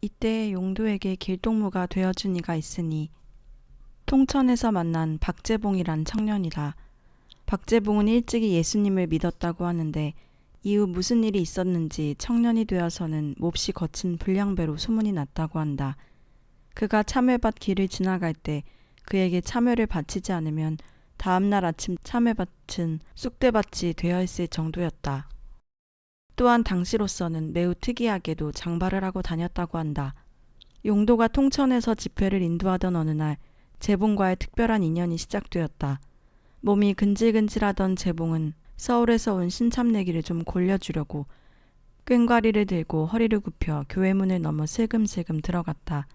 이때 용도에게 길동무가 되어준 이가 있으니 통천에서 만난 박재봉이란 청년이다. 박재봉은 일찍이 예수님을 믿었다고 하는데 이후 무슨 일이 있었는지 청년이 되어서는 몹시 거친 불량배로 소문이 났다고 한다. 그가 참외밭 길을 지나갈 때 그에게 참외를 바치지 않으면 다음날 아침 참외밭은 쑥대밭이 되어 있을 정도였다. 또한 당시로서는 매우 특이하게도 장발을 하고 다녔다고 한다. 용도가 통천에서 집회를 인도하던 어느 날 재봉과의 특별한 인연이 시작되었다. 몸이 근질근질하던 재봉은 서울에서 온 신참내기를 좀 골려주려고 꽹과리를 들고 허리를 굽혀 교회 문을 넘어 슬금슬금 들어갔다.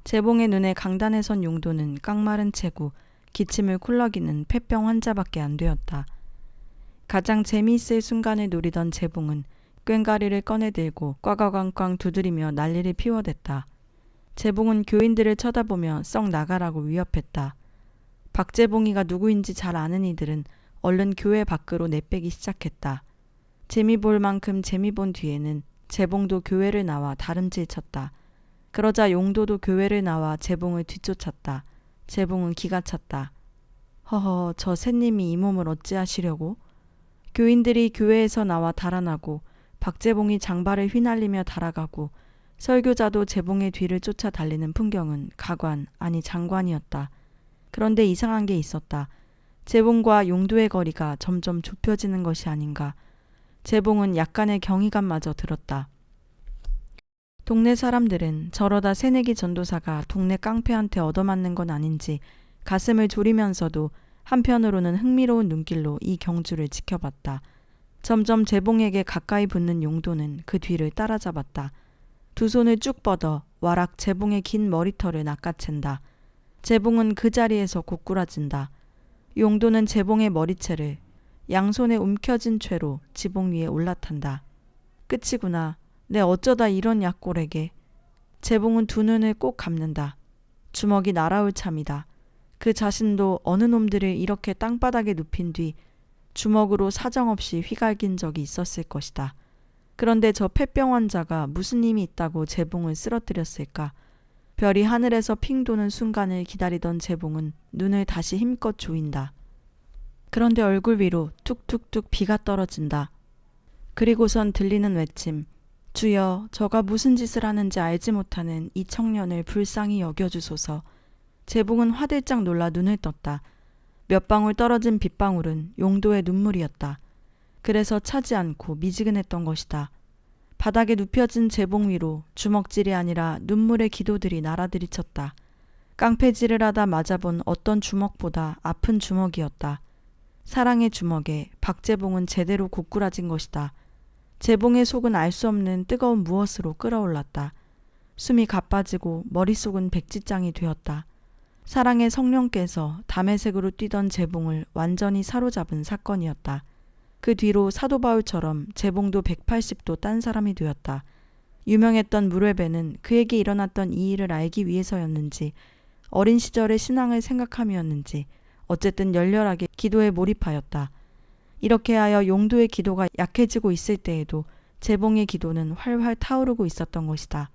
재봉의 눈에 강단에 선 용도는 깡마른 체구, 기침을 쿨럭이는 폐병 환자밖에 안 되었다. 가장 재미있을 순간을 노리던 재봉은 꽹과리를 꺼내들고 꽝꽝꽝꽝 두드리며 난리를 피워댔다. 재봉은 교인들을 쳐다보며 썩 나가라고 위협했다. 박재봉이가 누구인지 잘 아는 이들은 얼른 교회 밖으로 내빼기 시작했다. 재미 볼 만큼 재미 본 뒤에는 재봉도 교회를 나와 다름질 쳤다. 그러자 용도도 교회를 나와 재봉을 뒤쫓았다. 재봉은 기가 찼다. 허허, 저 새님이 이 몸을 어찌하시려고? 교인들이 교회에서 나와 달아나고 박재봉이 장발을 휘날리며 달아가고 설교자도 재봉의 뒤를 쫓아 달리는 풍경은 가관, 아니 장관이었다. 그런데 이상한 게 있었다. 재봉과 용도의 거리가 점점 좁혀지는 것이 아닌가. 재봉은 약간의 경이감마저 들었다. 동네 사람들은 저러다 새내기 전도사가 동네 깡패한테 얻어맞는 건 아닌지 가슴을 졸이면서도 한편으로는 흥미로운 눈길로 이 경주를 지켜봤다. 점점 재봉에게 가까이 붙는 용도는 그 뒤를 따라잡았다. 두 손을 쭉 뻗어 와락 재봉의 긴 머리털을 낚아챈다. 재봉은 그 자리에서 고꾸라진다. 용도는 재봉의 머리채를 양손에 움켜쥔 채로 지붕 위에 올라탄다. 끝이구나. 내 어쩌다 이런 약골에게. 재봉은 두 눈을 꼭 감는다. 주먹이 날아올 참이다. 그 자신도 어느 놈들을 이렇게 땅바닥에 눕힌 뒤 주먹으로 사정없이 휘갈긴 적이 있었을 것이다. 그런데 저 폐병 환자가 무슨 힘이 있다고 재봉을 쓰러뜨렸을까? 별이 하늘에서 핑 도는 순간을 기다리던 재봉은 눈을 다시 힘껏 조인다. 그런데 얼굴 위로 툭툭툭 비가 떨어진다. 그리고선 들리는 외침. 주여, 저가 무슨 짓을 하는지 알지 못하는 이 청년을 불쌍히 여겨주소서. 재봉은 화들짝 놀라 눈을 떴다. 몇 방울 떨어진 빗방울은 용도의 눈물이었다. 그래서 차지 않고 미지근했던 것이다. 바닥에 눕혀진 재봉 위로 주먹질이 아니라 눈물의 기도들이 날아들이쳤다. 깡패질을 하다 맞아본 어떤 주먹보다 아픈 주먹이었다. 사랑의 주먹에 박재봉은 제대로 고꾸라진 것이다. 재봉의 속은 알 수 없는 뜨거운 무엇으로 끓어올랐다. 숨이 가빠지고 머릿속은 백지장이 되었다. 사랑의 성령께서 담의색으로 뛰던 재봉을 완전히 사로잡은 사건이었다. 그 뒤로 사도 바울처럼 재봉도 180도 딴 사람이 되었다. 유명했던 무뢰배는 그에게 일어났던 이 일을 알기 위해서였는지 어린 시절의 신앙을 생각함이었는지 어쨌든 열렬하게 기도에 몰입하였다. 이렇게 하여 용도의 기도가 약해지고 있을 때에도 재봉의 기도는 활활 타오르고 있었던 것이다.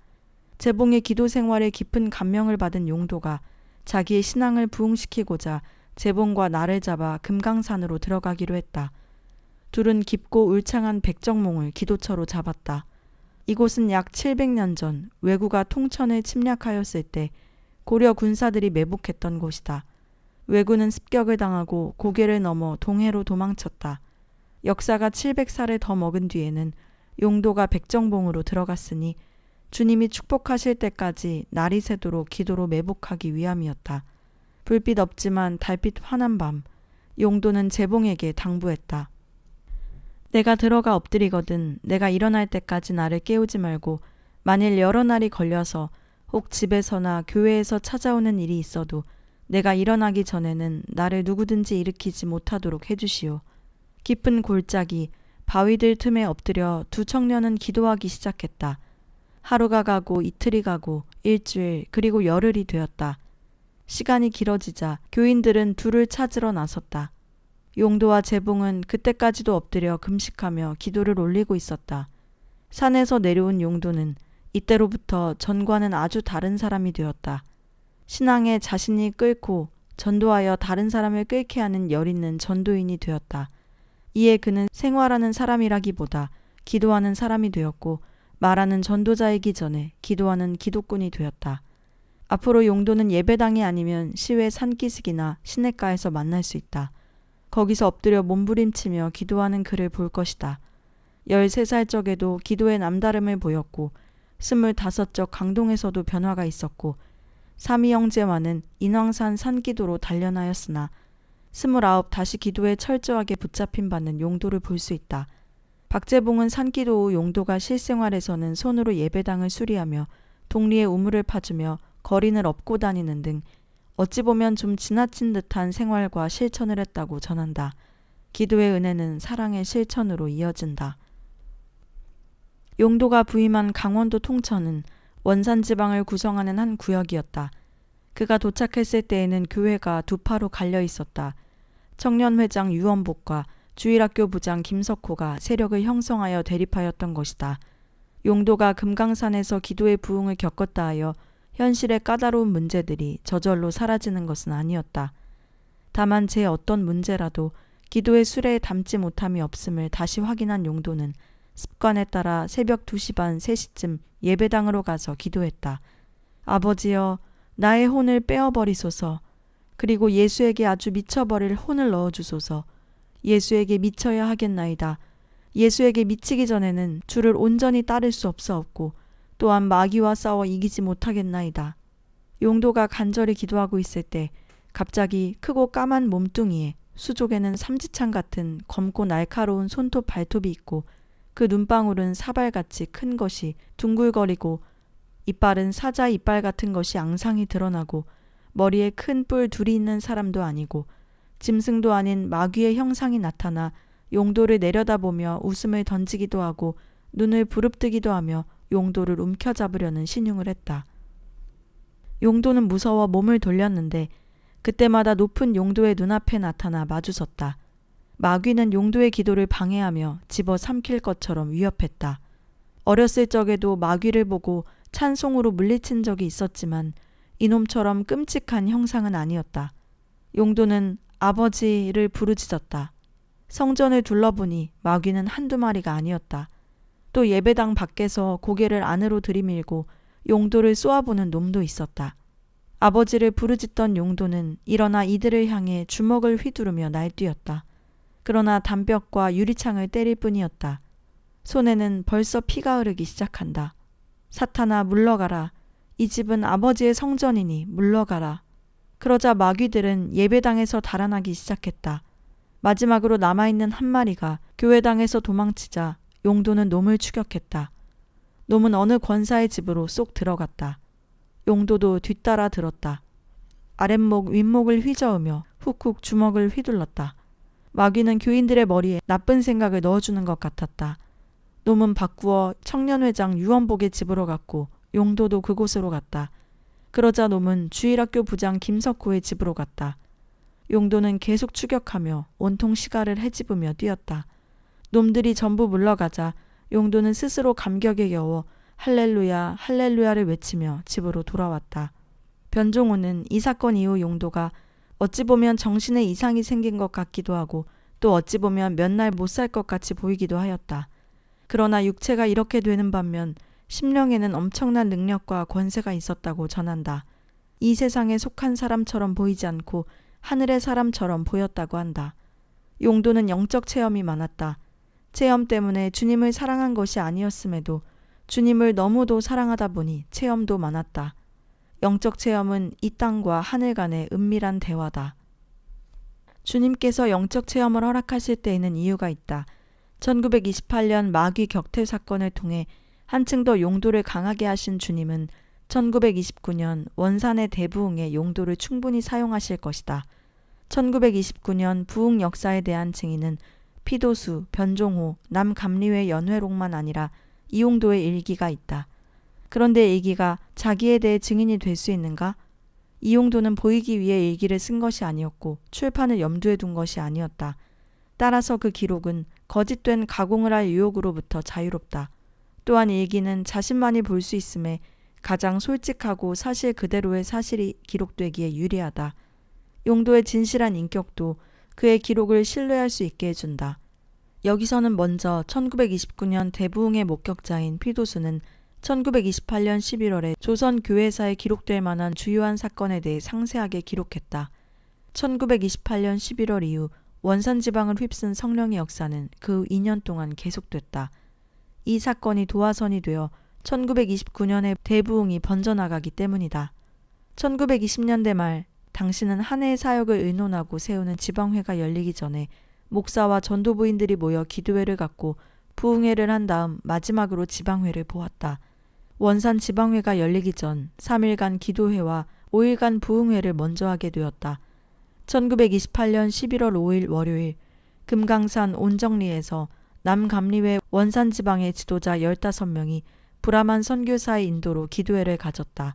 재봉의 기도 생활에 깊은 감명을 받은 용도가 자기의 신앙을 부흥시키고자 재봉과 나를 잡아 금강산으로 들어가기로 했다. 둘은 깊고 울창한 백정몽을 기도처로 잡았다. 이곳은 약 700년 전 왜구가 통천을 침략하였을 때 고려 군사들이 매복했던 곳이다. 왜구는 습격을 당하고 고개를 넘어 동해로 도망쳤다. 역사가 700살을 더 먹은 뒤에는 용도가 백정봉으로 들어갔으니 주님이 축복하실 때까지 날이 새도록 기도로 매복하기 위함이었다. 불빛 없지만 달빛 환한 밤, 용도는 재봉에게 당부했다. 내가 들어가 엎드리거든 내가 일어날 때까지 나를 깨우지 말고 만일 여러 날이 걸려서 혹 집에서나 교회에서 찾아오는 일이 있어도 내가 일어나기 전에는 나를 누구든지 일으키지 못하도록 해주시오. 깊은 골짜기, 바위들 틈에 엎드려 두 청년은 기도하기 시작했다. 하루가 가고 이틀이 가고 일주일 그리고 열흘이 되었다. 시간이 길어지자 교인들은 둘을 찾으러 나섰다. 용도와 재봉은 그때까지도 엎드려 금식하며 기도를 올리고 있었다. 산에서 내려온 용도는 이때로부터 전과는 아주 다른 사람이 되었다. 신앙에 자신이 끓고 전도하여 다른 사람을 끓게 하는 열 있는 전도인이 되었다. 이에 그는 생활하는 사람이라기보다 기도하는 사람이 되었고 말하는 전도자이기 전에 기도하는 기도꾼이 되었다. 앞으로 용도는 예배당이 아니면 시외 산기슭이나 시냇가에서 만날 수 있다. 거기서 엎드려 몸부림치며 기도하는 그를 볼 것이다. 13살 적에도 기도에 남다름을 보였고 25적 강동에서도 변화가 있었고 삼위 형제와는 인왕산 산기도로 단련하였으나 29 다시 기도에 철저하게 붙잡힌 바는 용도를 볼 수 있다. 박재봉은 산기도 후 용도가 실생활에서는 손으로 예배당을 수리하며 동리에 우물을 파주며 거린을 업고 다니는 등 어찌 보면 좀 지나친 듯한 생활과 실천을 했다고 전한다. 기도의 은혜는 사랑의 실천으로 이어진다. 용도가 부임한 강원도 통천은 원산 지방을 구성하는 한 구역이었다. 그가 도착했을 때에는 교회가 두 파로 갈려 있었다. 청년회장 유원복과 주일학교 부장 김석호가 세력을 형성하여 대립하였던 것이다. 용도가 금강산에서 기도의 부흥을 겪었다 하여 현실의 까다로운 문제들이 저절로 사라지는 것은 아니었다. 다만 제 어떤 문제라도 기도의 수레에 담지 못함이 없음을 다시 확인한 용도는 습관에 따라 새벽 2시 반 3시쯤 예배당으로 가서 기도했다. 아버지여, 나의 혼을 빼어버리소서. 그리고 예수에게 아주 미쳐버릴 혼을 넣어주소서. 예수에게 미쳐야 하겠나이다. 예수에게 미치기 전에는 주를 온전히 따를 수 없사옵고 또한 마귀와 싸워 이기지 못하겠나이다. 용도가 간절히 기도하고 있을 때 갑자기 크고 까만 몸뚱이에 수족에는 삼지창 같은 검고 날카로운 손톱 발톱이 있고 그 눈방울은 사발같이 큰 것이 둥글거리고 이빨은 사자 이빨 같은 것이 앙상히 드러나고 머리에 큰 뿔 둘이 있는 사람도 아니고 짐승도 아닌 마귀의 형상이 나타나 용도를 내려다보며 웃음을 던지기도 하고 눈을 부릅뜨기도 하며 용도를 움켜잡으려는 신용을 했다. 용도는 무서워 몸을 돌렸는데 그때마다 높은 용도의 눈앞에 나타나 마주섰다. 마귀는 용도의 기도를 방해하며 집어삼킬 것처럼 위협했다. 어렸을 적에도 마귀를 보고 찬송으로 물리친 적이 있었지만 이놈처럼 끔찍한 형상은 아니었다. 용도는 아버지를 부르짖었다. 성전을 둘러보니 마귀는 한두 마리가 아니었다. 또 예배당 밖에서 고개를 안으로 들이밀고 용도를 쏘아보는 놈도 있었다. 아버지를 부르짖던 용도는 일어나 이들을 향해 주먹을 휘두르며 날뛰었다. 그러나 담벼락과 유리창을 때릴 뿐이었다. 손에는 벌써 피가 흐르기 시작한다. 사탄아, 물러가라. 이 집은 아버지의 성전이니 물러가라. 그러자 마귀들은 예배당에서 달아나기 시작했다. 마지막으로 남아있는 한 마리가 교회당에서 도망치자 용도는 놈을 추격했다. 놈은 어느 권사의 집으로 쏙 들어갔다. 용도도 뒤따라 들었다. 아랫목 윗목을 휘저으며 훅훅 주먹을 휘둘렀다. 마귀는 교인들의 머리에 나쁜 생각을 넣어주는 것 같았다. 놈은 바꾸어 청년회장 유원복의 집으로 갔고 용도도 그곳으로 갔다. 그러자 놈은 주일학교 부장 김석호의 집으로 갔다. 용도는 계속 추격하며 온통 시가를 헤집으며 뛰었다. 놈들이 전부 물러가자 용도는 스스로 감격에 겨워 할렐루야, 할렐루야를 외치며 집으로 돌아왔다. 변종호는 이 사건 이후 용도가 어찌 보면 정신에 이상이 생긴 것 같기도 하고 또 어찌 보면 몇 날 못 살 것 같이 보이기도 하였다. 그러나 육체가 이렇게 되는 반면 심령에는 엄청난 능력과 권세가 있었다고 전한다. 이 세상에 속한 사람처럼 보이지 않고 하늘의 사람처럼 보였다고 한다. 용도는 영적 체험이 많았다. 체험 때문에 주님을 사랑한 것이 아니었음에도 주님을 너무도 사랑하다 보니 체험도 많았다. 영적 체험은 이 땅과 하늘 간의 은밀한 대화다. 주님께서 영적 체험을 허락하실 때에는 이유가 있다. 1928년 마귀 격퇴 사건을 통해 한층 더 용도를 강하게 하신 주님은 1929년 원산의 대부흥에 용도를 충분히 사용하실 것이다. 1929년 부흥 역사에 대한 증인은 피도수, 변종호, 남감리회 연회록만 아니라 이용도의 일기가 있다. 그런데 일기가 자기에 대해 증인이 될 수 있는가? 이용도는 보이기 위해 일기를 쓴 것이 아니었고 출판을 염두에 둔 것이 아니었다. 따라서 그 기록은 거짓된 가공을 할 유혹으로부터 자유롭다. 또한 일기는 자신만이 볼 수 있음에 가장 솔직하고 사실 그대로의 사실이 기록되기에 유리하다. 용도의 진실한 인격도 그의 기록을 신뢰할 수 있게 해준다. 여기서는 먼저 1929년 대부흥의 목격자인 피도수는 1928년 11월에 조선 교회사에 기록될 만한 주요한 사건에 대해 상세하게 기록했다. 1928년 11월 이후 원산 지방을 휩쓴 성령의 역사는 그 후 2년 동안 계속됐다. 이 사건이 도화선이 되어 1929년에 대부흥이 번져나가기 때문이다. 1920년대 말 당시는 한 해의 사역을 의논하고 세우는 지방회가 열리기 전에 목사와 전도부인들이 모여 기도회를 갖고 부흥회를 한 다음 마지막으로 지방회를 보았다. 원산 지방회가 열리기 전 3일간 기도회와 5일간 부흥회를 먼저 하게 되었다. 1928년 11월 5일 월요일 금강산 온정리에서 남감리회 원산 지방의 지도자 15명이 브라만 선교사의 인도로 기도회를 가졌다.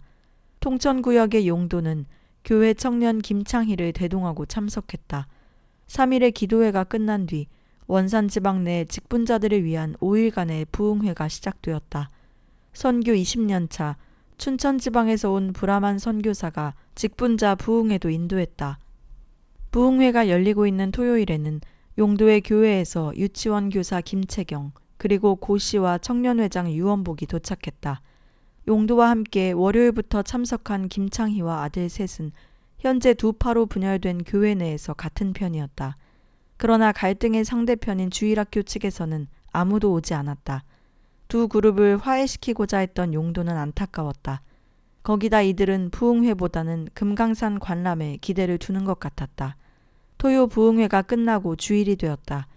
통천구역의 용도는 교회 청년 김창희를 대동하고 참석했다. 3일의 기도회가 끝난 뒤 원산 지방 내 직분자들을 위한 5일간의 부흥회가 시작되었다. 선교 20년 차 춘천 지방에서 온 브라만 선교사가 직분자 부흥회도 인도했다. 부흥회가 열리고 있는 토요일에는 용도의 교회에서 유치원 교사 김채경 그리고 고씨와 청년회장 유원복이 도착했다. 용도와 함께 월요일부터 참석한 김창희와 아들 셋은 현재 두 파로 분열된 교회 내에서 같은 편이었다. 그러나 갈등의 상대편인 주일학교 측에서는 아무도 오지 않았다. 두 그룹을 화해시키고자 했던 용도는 안타까웠다. 거기다 이들은 부흥회보다는 금강산 관람에 기대를 두는 것 같았다. 토요 부흥회가 끝나고 주일이 되었다.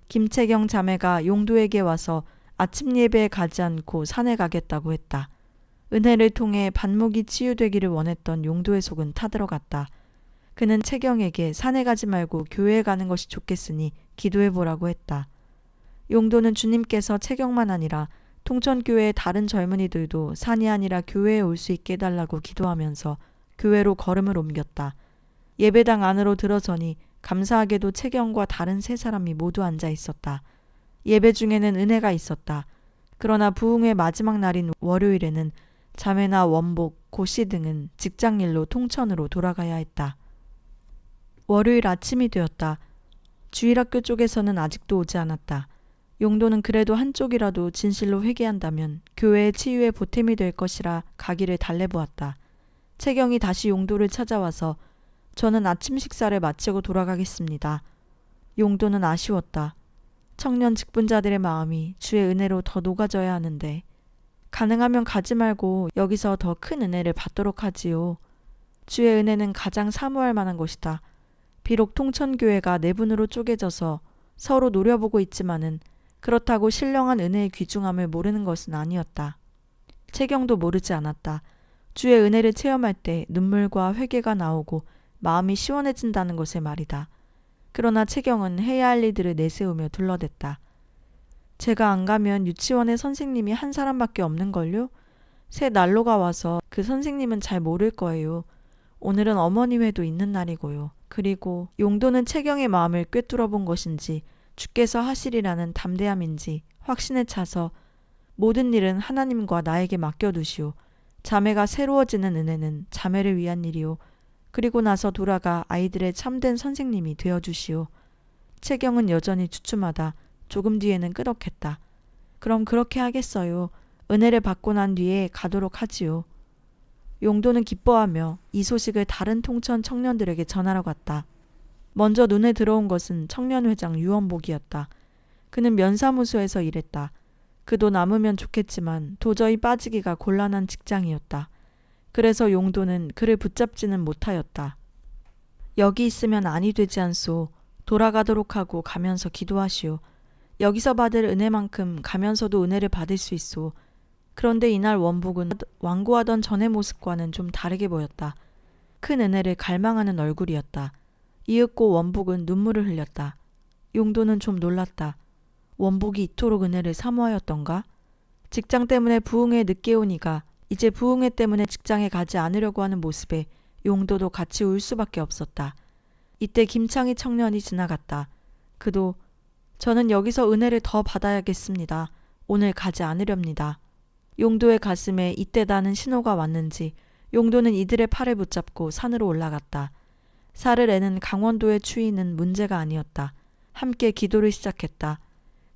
김채경 자매가 용도에게 와서 아침 예배에 가지 않고 산에 가겠다고 했다. 은혜를 통해 반목이 치유되기를 원했던 용도의 속은 타들어갔다. 그는 채경에게 산에 가지 말고 교회에 가는 것이 좋겠으니 기도해보라고 했다. 용도는 주님께서 채경만 아니라 통천교회의 다른 젊은이들도 산이 아니라 교회에 올 수 있게 해달라고 기도하면서 교회로 걸음을 옮겼다. 예배당 안으로 들어서니 감사하게도 채경과 다른 세 사람이 모두 앉아 있었다. 예배 중에는 은혜가 있었다. 그러나 부흥회 마지막 날인 월요일에는 자매나 원복, 고씨 등은 직장일로 통천으로 돌아가야 했다. 월요일 아침이 되었다. 주일학교 쪽에서는 아직도 오지 않았다. 용도는 그래도 한쪽이라도 진실로 회개한다면 교회의 치유에 보탬이 될 것이라 가기를 달래보았다. 채경이 다시 용도를 찾아와서 저는 아침 식사를 마치고 돌아가겠습니다. 용도는 아쉬웠다. 청년 직분자들의 마음이 주의 은혜로 더 녹아져야 하는데 가능하면 가지 말고 여기서 더 큰 은혜를 받도록 하지요. 주의 은혜는 가장 사모할 만한 것이다. 비록 통천교회가 내분으로 쪼개져서 서로 노려보고 있지만은 그렇다고 신령한 은혜의 귀중함을 모르는 것은 아니었다. 채경도 모르지 않았다. 주의 은혜를 체험할 때 눈물과 회개가 나오고 마음이 시원해진다는 것의 말이다. 그러나 채경은 해야 할 일들을 내세우며 둘러댔다. 제가 안 가면 유치원에 선생님이 한 사람밖에 없는걸요? 새 난로가 와서 그 선생님은 잘 모를 거예요. 오늘은 어머니 회도 있는 날이고요. 그리고 용도는 채경의 마음을 꿰뚫어 본 것인지 주께서 하시리라는 담대함인지 확신에 차서 모든 일은 하나님과 나에게 맡겨두시오. 자매가 새로워지는 은혜는 자매를 위한 일이오. 그리고 나서 돌아가 아이들의 참된 선생님이 되어주시오. 채경은 여전히 주춤하다. 조금 뒤에는 끄덕했다. 그럼 그렇게 하겠어요. 은혜를 받고 난 뒤에 가도록 하지요. 용도는 기뻐하며 이 소식을 다른 통천 청년들에게 전하러 갔다. 먼저 눈에 들어온 것은 청년회장 유원복이었다. 그는 면사무소에서 일했다. 그도 남으면 좋겠지만 도저히 빠지기가 곤란한 직장이었다. 그래서 용도는 그를 붙잡지는 못하였다. 여기 있으면 아니 되지 않소. 돌아가도록 하고 가면서 기도하시오. 여기서 받을 은혜만큼 가면서도 은혜를 받을 수 있소. 그런데 이날 원복은 완고하던 전의 모습과는 좀 다르게 보였다. 큰 은혜를 갈망하는 얼굴이었다. 이윽고 원복은 눈물을 흘렸다. 용도는 좀 놀랐다. 원복이 이토록 은혜를 사모하였던가? 직장 때문에 부흥회에 늦게 오니까 이제 부흥회 때문에 직장에 가지 않으려고 하는 모습에 용도도 같이 울 수밖에 없었다. 이때 김창희 청년이 지나갔다. 그도 저는 여기서 은혜를 더 받아야겠습니다. 오늘 가지 않으렵니다. 용도의 가슴에 이때다는 신호가 왔는지 용도는 이들의 팔을 붙잡고 산으로 올라갔다. 살을 애는 강원도의 추위는 문제가 아니었다. 함께 기도를 시작했다.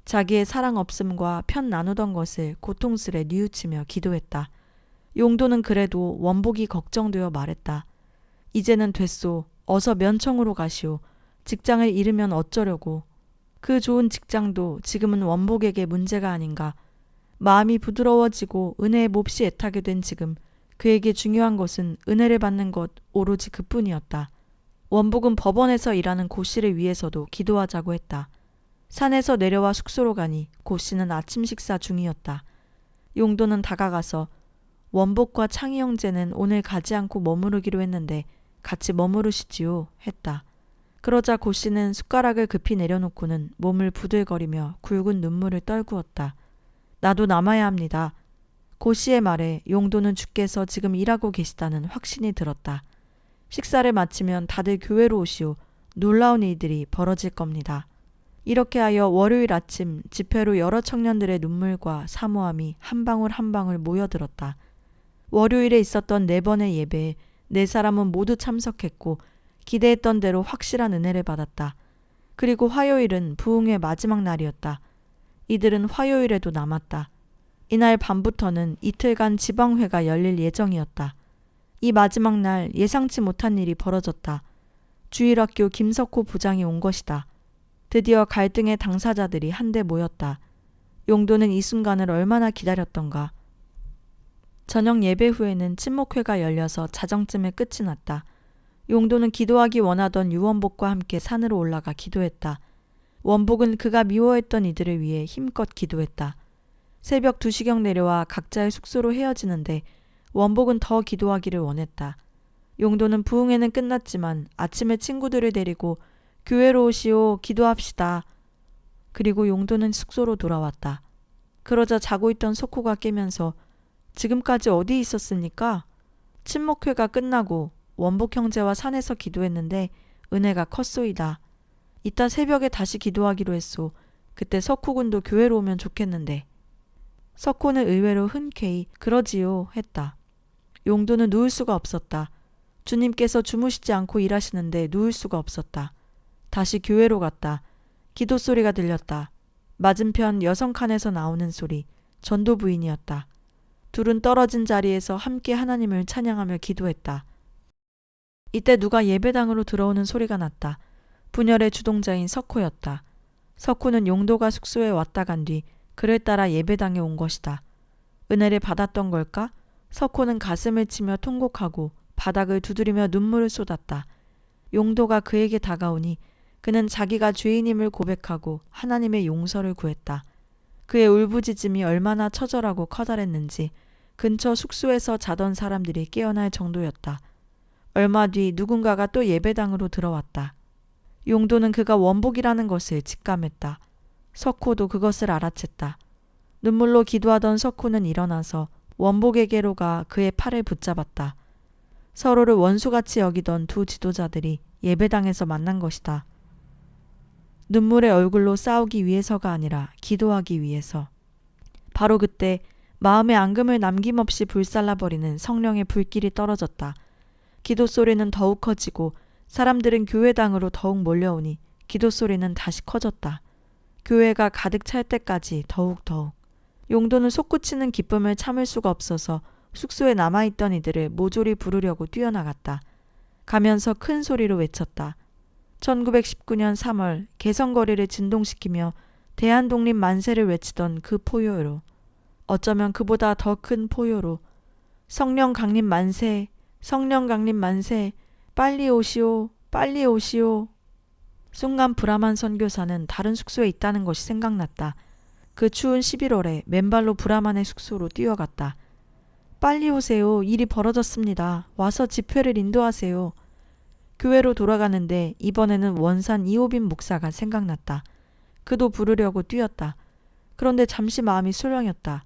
자기의 사랑 없음과 편 나누던 것을 고통스레 뉘우치며 기도했다. 용도는 그래도 원복이 걱정되어 말했다. 이제는 됐소. 어서 면청으로 가시오. 직장을 잃으면 어쩌려고. 그 좋은 직장도 지금은 원복에게 문제가 아닌가. 마음이 부드러워지고 은혜에 몹시 애타게 된 지금 그에게 중요한 것은 은혜를 받는 것 오로지 그뿐이었다. 원복은 법원에서 일하는 고 씨를 위해서도 기도하자고 했다. 산에서 내려와 숙소로 가니 고 씨는 아침 식사 중이었다. 용도는 다가가서 원복과 창희 형제는 오늘 가지 않고 머무르기로 했는데 같이 머무르시지요 했다. 그러자 고 씨는 숟가락을 급히 내려놓고는 몸을 부들거리며 굵은 눈물을 떨구었다. 나도 남아야 합니다. 고 씨의 말에 용도는 주께서 지금 일하고 계시다는 확신이 들었다. 식사를 마치면 다들 교회로 오시오. 놀라운 일들이 벌어질 겁니다. 이렇게 하여 월요일 아침 집회로 여러 청년들의 눈물과 사모함이 한 방울 한 방울 모여들었다. 월요일에 있었던 4번의 예배에 4사람은 모두 참석했고 기대했던 대로 확실한 은혜를 받았다. 그리고 화요일은 부흥의 마지막 날이었다. 이들은 화요일에도 남았다. 이날 밤부터는 이틀간 지방회가 열릴 예정이었다. 이 마지막 날 예상치 못한 일이 벌어졌다. 주일학교 김석호 부장이 온 것이다. 드디어 갈등의 당사자들이 한데 모였다. 용도는 이 순간을 얼마나 기다렸던가. 저녁 예배 후에는 친목회가 열려서 자정쯤에 끝이 났다. 용도는 기도하기 원하던 유원복과 함께 산으로 올라가 기도했다. 원복은 그가 미워했던 이들을 위해 힘껏 기도했다. 새벽 2시경 내려와 각자의 숙소로 헤어지는데 원복은 더 기도하기를 원했다. 용도는 부흥회는 끝났지만 아침에 친구들을 데리고 교회로 오시오 기도합시다. 그리고 용도는 숙소로 돌아왔다. 그러자 자고 있던 석호가 깨면서 지금까지 어디 있었습니까? 친목회가 끝나고 원복 형제와 산에서 기도했는데 은혜가 컸소이다. 이따 새벽에 다시 기도하기로 했소. 그때 석호군도 교회로 오면 좋겠는데. 석호는 의외로 흔쾌히 그러지요 했다. 용도는 누울 수가 없었다. 주님께서 주무시지 않고 일하시는데 누울 수가 없었다. 다시 교회로 갔다. 기도 소리가 들렸다. 맞은편 여성 칸에서 나오는 소리. 전도 부인이었다. 둘은 떨어진 자리에서 함께 하나님을 찬양하며 기도했다. 이때 누가 예배당으로 들어오는 소리가 났다. 분열의 주동자인 석호였다. 석호는 용도가 숙소에 왔다 간 뒤 그를 따라 예배당에 온 것이다. 은혜를 받았던 걸까? 석호는 가슴을 치며 통곡하고 바닥을 두드리며 눈물을 쏟았다. 용도가 그에게 다가오니 그는 자기가 죄인임을 고백하고 하나님의 용서를 구했다. 그의 울부짖음이 얼마나 처절하고 커다랬는지 근처 숙소에서 자던 사람들이 깨어날 정도였다. 얼마 뒤 누군가가 또 예배당으로 들어왔다. 용도는 그가 원복이라는 것을 직감했다. 석호도 그것을 알아챘다. 눈물로 기도하던 석호는 일어나서 원복에게로 가 그의 팔을 붙잡았다. 서로를 원수같이 여기던 두 지도자들이 예배당에서 만난 것이다. 눈물의 얼굴로 싸우기 위해서가 아니라 기도하기 위해서. 바로 그때 마음의 앙금을 남김없이 불살라버리는 성령의 불길이 떨어졌다. 기도 소리는 더욱 커지고 사람들은 교회당으로 더욱 몰려오니 기도 소리는 다시 커졌다. 교회가 가득 찰 때까지 더욱. 용도는 솟구치는 기쁨을 참을 수가 없어서 숙소에 남아있던 이들을 모조리 부르려고 뛰어나갔다. 가면서 큰 소리로 외쳤다. 1919년 3월 개성거리를 진동시키며 대한독립 만세를 외치던 그 포효로, 어쩌면 그보다 더 큰 포효로 성령 강림 만세, 성령 강림 만세, 빨리 오시오, 빨리 오시오. 순간 브라만 선교사는 다른 숙소에 있다는 것이 생각났다. 그 추운 11월에 맨발로 브라만의 숙소로 뛰어갔다. 빨리 오세요. 일이 벌어졌습니다. 와서 집회를 인도하세요. 교회로 돌아가는데 이번에는 원산 이호빈 목사가 생각났다. 그도 부르려고 뛰었다. 그런데 잠시 마음이 술렁였다.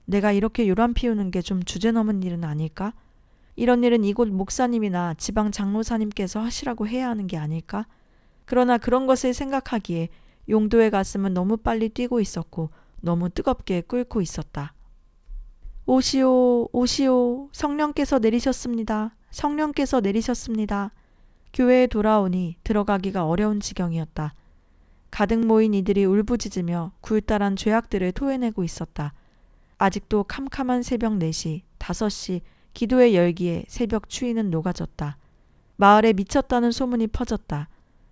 내가 이렇게 요란 피우는 게 좀 주제넘은 일은 아닐까? 이런 일은 이곳 목사님이나 지방 장로사님께서 하시라고 해야 하는 게 아닐까? 그러나 그런 것을 생각하기에 용도의 가슴은 너무 빨리 뛰고 있었고 너무 뜨겁게 끓고 있었다. 오시오, 오시오, 성령께서 내리셨습니다. 성령께서 내리셨습니다. 교회에 돌아오니 들어가기가 어려운 지경이었다. 가득 모인 이들이 울부짖으며 굴다란 죄악들을 토해내고 있었다. 아직도 캄캄한 새벽 4시, 5시 기도의 열기에 새벽 추위는 녹아졌다. 마을에 미쳤다는 소문이 퍼졌다.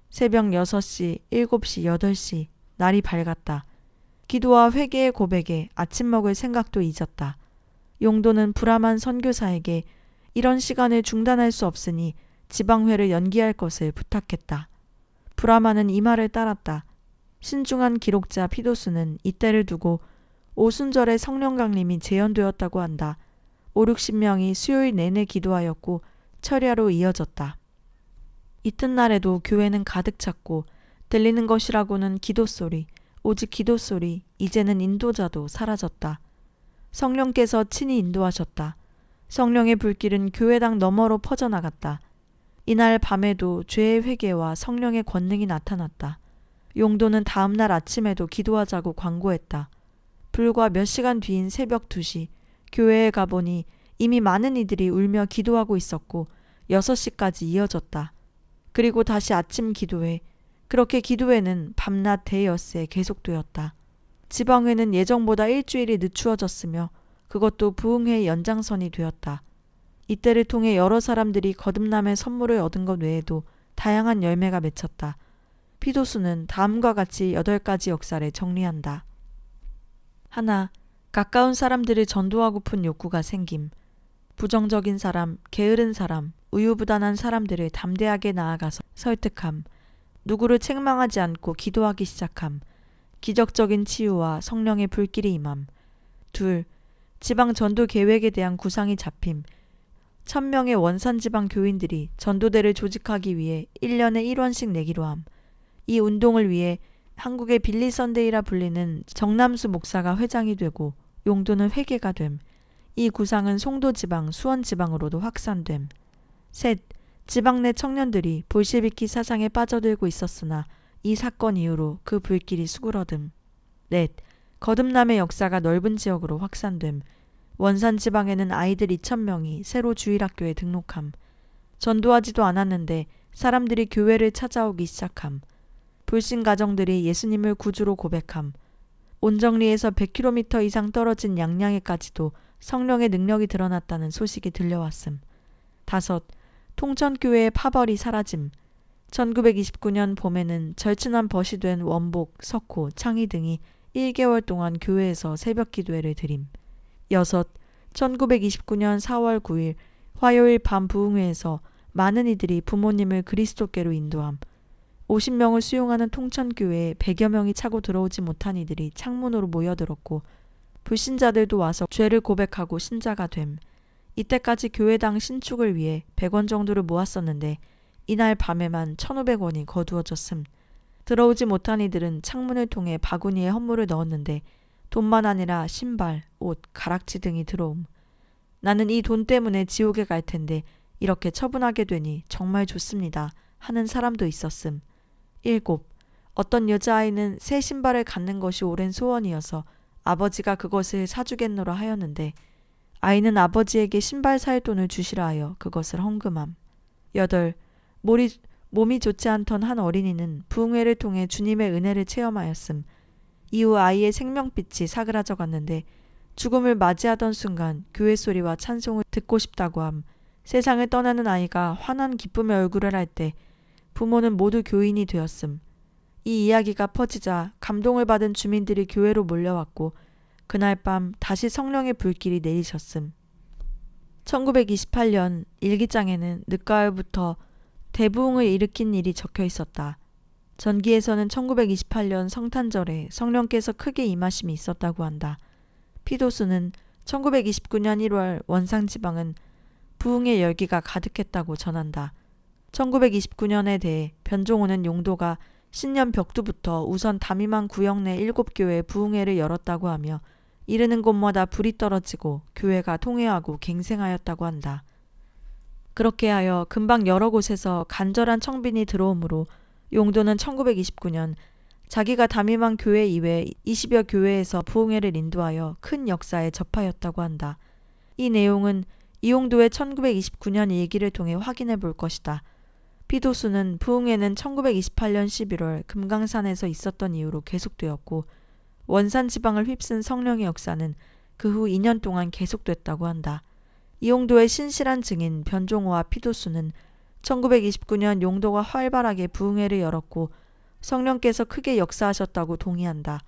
새벽 6시, 7시, 8시 날이 밝았다. 기도와 회개의 고백에 아침 먹을 생각도 잊었다. 용도는 불암한 선교사에게 이런 시간을 중단할 수 없으니 지방회를 연기할 것을 부탁했다. 불암하는 이 말을 따랐다. 신중한 기록자 피도수는 이때를 두고 오순절에 성령 강림이 재현되었다고 한다. 5, 60명이 수요일 내내 기도하였고 철야로 이어졌다. 이튿날에도 교회는 가득 찼고 들리는 것이라고는 기도소리, 오직 기도소리, 이제는 인도자도 사라졌다. 성령께서 친히 인도하셨다. 성령의 불길은 교회당 너머로 퍼져나갔다. 이날 밤에도 죄의 회개와 성령의 권능이 나타났다. 용도는 다음날 아침에도 기도하자고 광고했다. 불과 몇 시간 뒤인 새벽 2시 교회에 가보니 이미 많은 이들이 울며 기도하고 있었고 6시까지 이어졌다. 그리고 다시 아침 기도회, 그렇게 기도회는 밤낮 대여세 계속되었다. 지방회는 예정보다 일주일이 늦추어졌으며 그것도 부흥회의 연장선이 되었다. 이때를 통해 여러 사람들이 거듭남의 선물을 얻은 것 외에도 다양한 열매가 맺혔다. 피도수는 다음과 같이 8가지 역사를 정리한다. 하나, 가까운 사람들을 전도하고픈 욕구가 생김. 부정적인 사람, 게으른 사람, 우유부단한 사람들을 담대하게 나아가서 설득함. 누구를 책망하지 않고 기도하기 시작함. 기적적인 치유와 성령의 불길이 임함. 둘, 지방 전도 계획에 대한 구상이 잡힘. 1000명의 원산지방 교인들이 전도대를 조직하기 위해 1년에 1원씩 내기로 함. 이 운동을 위해 한국의 빌리 선데이라 불리는 정남수 목사가 회장이 되고 용도는 회계가 됨. 이 구상은 송도지방, 수원지방으로도 확산됨. 셋, 지방 내 청년들이 볼셰비키 사상에 빠져들고 있었으나 이 사건 이후로 그 불길이 수그러듦. 넷, 거듭남의 역사가 넓은 지역으로 확산됨. 원산 지방에는 아이들 2000명이 새로 주일학교에 등록함. 전도하지도 않았는데 사람들이 교회를 찾아오기 시작함. 불신 가정들이 예수님을 구주로 고백함. 온정리에서 100km 이상 떨어진 양양에까지도 성령의 능력이 드러났다는 소식이 들려왔음. 5. 통천교회의 파벌이 사라짐. 1929년 봄에는 절친한 벗이 된 원복, 석호, 창희 등이 1개월 동안 교회에서 새벽 기도회를 드림. 6. 1929년 4월 9일 화요일 밤 부흥회에서 많은 이들이 부모님을 그리스도께로 인도함. 50명을 수용하는 통천교회에 100여 명이 차고 들어오지 못한 이들이 창문으로 모여들었고 불신자들도 와서 죄를 고백하고 신자가 됨. 이때까지 교회당 신축을 위해 100원 정도를 모았었는데 이날 밤에만 1,500원이 거두어졌음. 들어오지 못한 이들은 창문을 통해 바구니에 헌물을 넣었는데 돈만 아니라 신발, 옷, 가락지 등이 들어옴. 나는 이 돈 때문에 지옥에 갈 텐데 이렇게 처분하게 되니 정말 좋습니다 하는 사람도 있었음. 7. 어떤 여자아이는 새 신발을 갖는 것이 오랜 소원이어서 아버지가 그것을 사주겠노라 하였는데 아이는 아버지에게 신발 살 돈을 주시라 하여 그것을 헌금함. 8. 몸이 좋지 않던 한 어린이는 부흥회를 통해 주님의 은혜를 체험하였음. 이후 아이의 생명빛이 사그라져 갔는데 죽음을 맞이하던 순간 교회 소리와 찬송을 듣고 싶다고 함. 세상을 떠나는 아이가 환한 기쁨의 얼굴을 할 때 부모는 모두 교인이 되었음. 이 이야기가 퍼지자 감동을 받은 주민들이 교회로 몰려왔고 그날 밤 다시 성령의 불길이 내리셨음. 1928년 일기장에는 늦가을부터 대부흥을 일으킨 일이 적혀 있었다. 전기에서는 1928년 성탄절에 성령께서 크게 임하심이 있었다고 한다. 피도수는 1929년 1월 원상지방은 부흥의 열기가 가득했다고 전한다. 1929년에 대해 변종호는 용도가 신년 벽두부터 우선 담임한 구역 내 7교회 부흥회를 열었다고 하며 이르는 곳마다 불이 떨어지고 교회가 통회하고 갱생하였다고 한다. 그렇게 하여 금방 여러 곳에서 간절한 청빈이 들어오므로 용도는 1929년 자기가 담임한 교회 이외 20여 교회에서 부흥회를 인도하여 큰 역사에 접하였다고 한다. 이 내용은 이용도의 1929년 일기를 통해 확인해 볼 것이다. 피도수는 부흥회는 1928년 11월 금강산에서 있었던 이후로 계속되었고 원산 지방을 휩쓴 성령의 역사는 그 후 2년 동안 계속됐다고 한다. 이용도의 신실한 증인 변종호와 피도수는 1929년 용도가 활발하게 부흥회를 열었고 성령께서 크게 역사하셨다고 동의한다.